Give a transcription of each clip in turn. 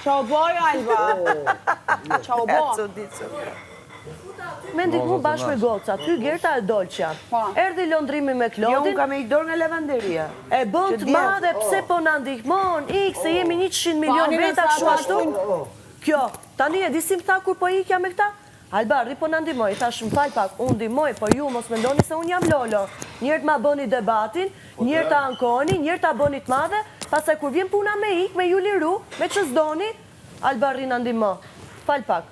Ciao boj, Alba. Ciao boj. Me ndihmu bashkë me goca, ty Gerta e Dolqja. Erdi londrimi me Klodin. Jo, unë kam e i dorë nga lavanderia. E bën të madhe, pse po na ndihmon, se jemi 100 milion veta kështu ashtu. Kjo, tani e disim ta kur po ikja me këta? Alba, rri po na ndihmoj, thash më fal pak, unë ndihmoj, po ju mos mendoni se unë jam Lolo. Njërt ma bëni debatin, njërt ta ankoni, njërt ta bëni të madhe, pastaj kur vjen puna me ik, me ju liru, me që s'doni, Alba rri na ndihmo. Fal pak.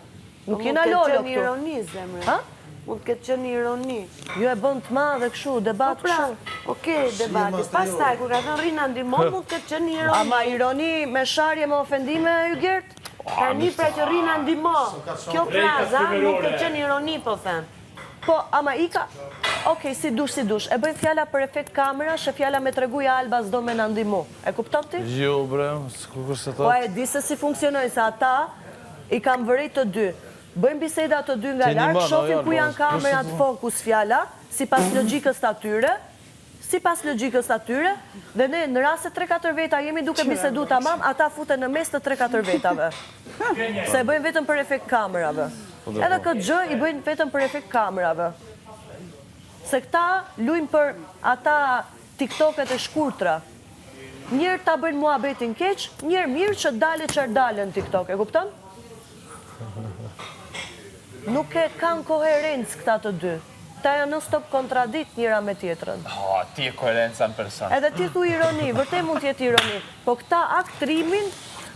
Nuk jena Lolo këtu. Ironi, zemre. Mund këtë qenë ironi. Jo e bën të madhe kështu, debat kështu. Okej, debati. Pastaj, kur ka thënë rina ndihmon, mund këtë qenë ironi. Ama ironi me sharje, me ofendime, ju Gert? Tani pra që rina ndihmon. Kjo fraza, mund këtë qenë ironi, po them. Po, ama ika... Okej, si dush. E bëjmë fjalla për efekt kamera, shë fjalla me treguja Alba s'do me në ndihmu. E kupton ti? Jo, bre, s'kukur se ta... Po e di se si funksionojnë, se ata i kam vërej të dy. Bëjmë biseda të dy nga larkë, shofim ku janë kamerat fokus fjalla, si pas logjikës të atyre, dhe ne në rase 3-4 veta jemi duke bisedu tamam, ata fute në mes të 3-4 vetave. Se bëjmë vetëm për efekt kamerave. Edhe këtë gjë i bëjmë vetëm për efekt kamerave. Se këta lujmë për ata TikToket e shkurtra. Njërë ta bëjnë muhabetin keq, njërë mirë që dale që dale në TikTok, e kupton? Nuk e kanë koherencë këta të dy. Ta janë në stop kontradikt njëra me tjetrën. Ti e koherenca në person. Edhe ti thu ironi, vërtej mund t'jetë ironi. Po këta aktrimin,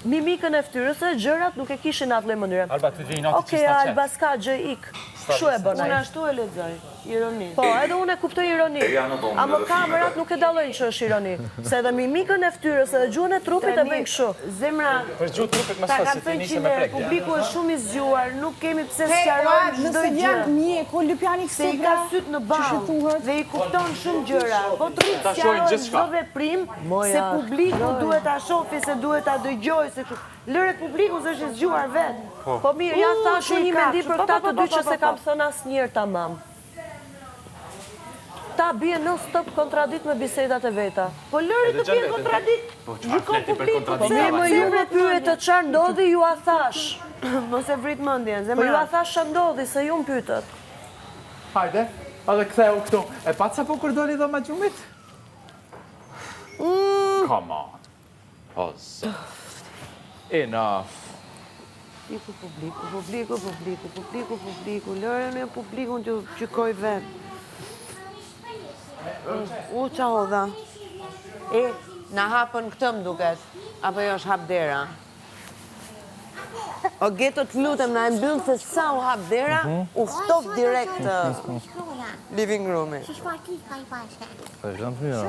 mimikën e ftyrës e gjërat nuk e kishin atë lloj mënyre. Alba, ti vjen noti Okej, Alba, s'ka gjë ik. Kështu e bën ai. Unë ashtu e lexoj, ironi. Po, edhe unë e kuptoj ironi. Ama kamerat nuk e dallojnë që është ironi. Se edhe mimikën e ftyrës edhe gjuhën e trupit e bëjnë kështu. Zemra, Për gjuhë trupit më ta sot kam se ti thënë nisi që me ne prekje. publiku është shumë i zgjuar, nuk kemi pse sqarojmë çdo Nëse gjë. vjen mjeku, Lypjani Se i ka syt në ballë dhe i kupton shumë gjëra. Po të rritë Ta shohin sqarojmë gjithçka. çdo veprim, se publiku duhet ta shohë, se duhet ta dëgjojë, se kështu. Lëre publiku se është i zgjuar vetë. Po mirë, ja thash unë një mendim për këta të dy që se kam thënë asnjëherë tamam. Ta bie non stop kontradikt me bisedat e veta. Po lëri të bie kontradikt. Gjykon publiku. Po mirë, më ju më pyet të çfarë ndodhi, ju a thash. Mos e vrit mendjen, Po ju a zemra. thash çfarë ndodhi, se ju më pyetët. Hajde, edhe ktheu këtu. E pa sa po kur doli dhoma gjumit? Come on. Enough. Publiku. Lëre në publikun që gjykoj vetë. Qa hodha. Na hapën këtë më duket. Apo jo është hap dera. O Geto të lutem, na e mbyllë se sa u hap dera, u ftof direkt living room-i. Ta janë të mira.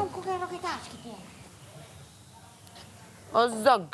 O zog.